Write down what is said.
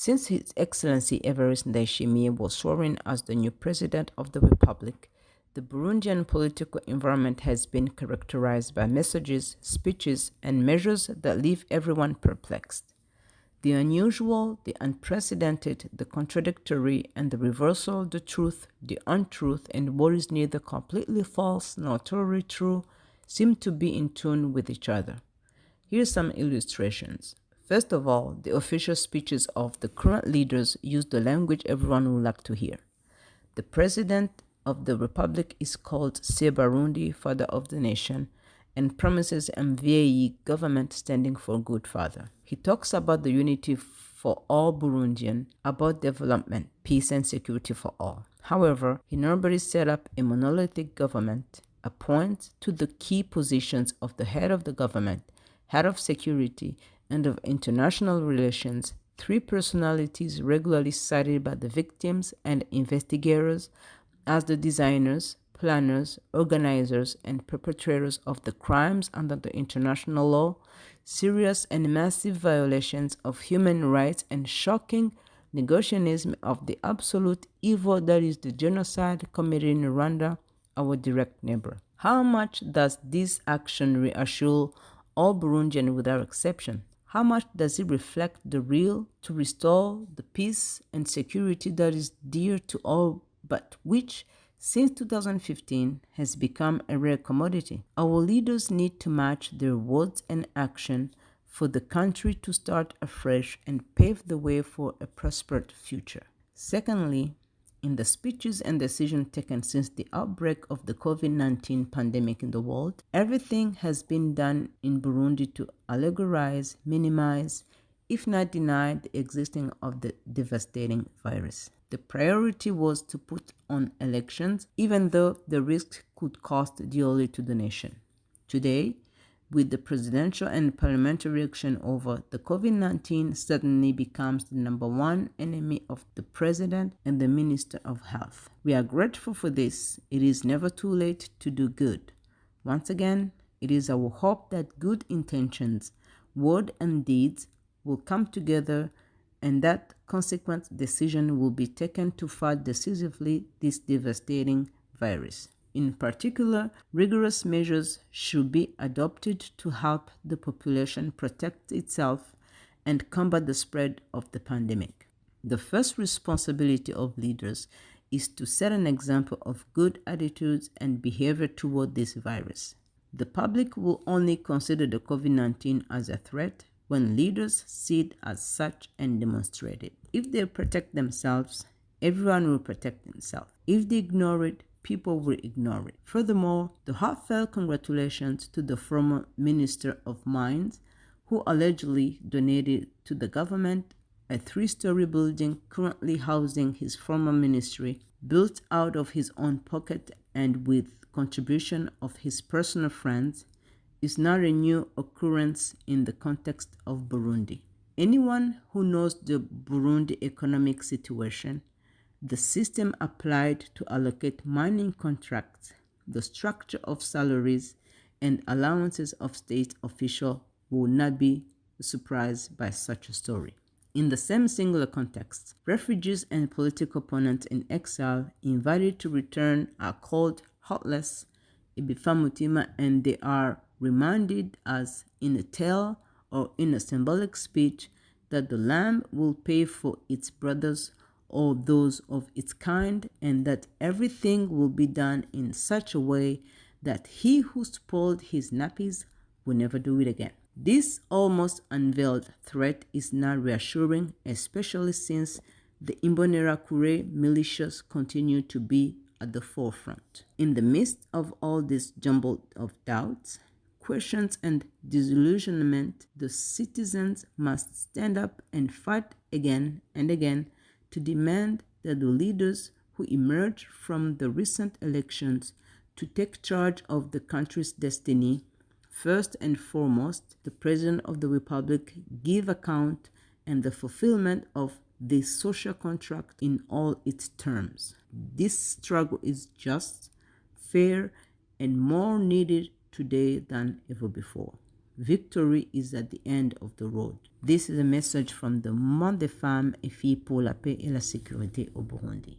Since His Excellency Evariste Ndayishimiye was sworn in as the new president of the Republic, the Burundian political environment has been characterized by messages, speeches, and measures that leave everyone perplexed. The unusual, the unprecedented, the contradictory, and the reversal, the truth, the untruth, and what is neither completely false nor totally true seem to be in tune with each other. Here's some illustrations. First of all, the official speeches of the current leaders use the language everyone would like to hear. The president of the republic is called Sebarundi, father of the nation, and promises Mvyeyi, government standing for good father. He talks about the unity for all Burundian, about development, peace, and security for all. However, he normally set up a monolithic government, appoints to the key positions of the head of the government, head of security, and of international relations, three personalities regularly cited by the victims and investigators as the designers, planners, organizers, and perpetrators of the crimes under the international law, serious and massive violations of human rights, and shocking negationism of the absolute evil that is the genocide committed in Rwanda, our direct neighbor. How much does this action reassure all Burundians without exception? How much does it reflect the real to restore the peace and security that is dear to all, but which, since 2015, has become a rare commodity? Our leaders need to match their words and action for the country to start afresh and pave the way for a prosperous future. Secondly, in the speeches and decisions taken since the outbreak of the COVID-19 pandemic in the world, everything has been done in Burundi to allegorize, minimize, if not deny, the existence of the devastating virus. The priority was to put on elections, even though the risk could cost dearly to the nation. Today, with the presidential and parliamentary election over, the COVID-19 suddenly becomes the number one enemy of the president and the Minister of Health. We are grateful for this. It is never too late to do good. Once again, it is our hope that good intentions, word and deeds will come together and that consequent decision will be taken to fight decisively this devastating virus. In particular, rigorous measures should be adopted to help the population protect itself and combat the spread of the pandemic. The first responsibility of leaders is to set an example of good attitudes and behavior toward this virus. The public will only consider the COVID-19 as a threat when leaders see it as such and demonstrate it. If they protect themselves, everyone will protect themselves. If they ignore it, people will ignore it. Furthermore, the heartfelt congratulations to the former Minister of Mines, who allegedly donated to the government a 3-story building currently housing his former ministry, built out of his own pocket and with contribution of his personal friends, is not a new occurrence in the context of Burundi. Anyone who knows the Burundi economic situation, the system applied to allocate mining contracts, the structure of salaries, and allowances of state officials will not be surprised by such a story. In the same singular context, refugees and political opponents in exile invited to return are called heartless, ibifamutima, and they are reminded as in a tale or in a symbolic speech that the lamb will pay for its brothers or those of its kind, and that everything will be done in such a way that he who spoiled his nappies will never do it again. This almost unveiled threat is not reassuring, especially since the Imbonerakure militias continue to be at the forefront. In the midst of all this jumble of doubts, questions, and disillusionment, the citizens must stand up and fight again and again to demand that the leaders who emerge from the recent elections to take charge of the country's destiny, first and foremost, the President of the Republic, give account and the fulfillment of the social contract in all its terms. This struggle is just, fair, and more needed today than ever before. Victory is at the end of the road. This is a message from the Monde des Femmes et Filles pour la paix et la sécurité au Burundi.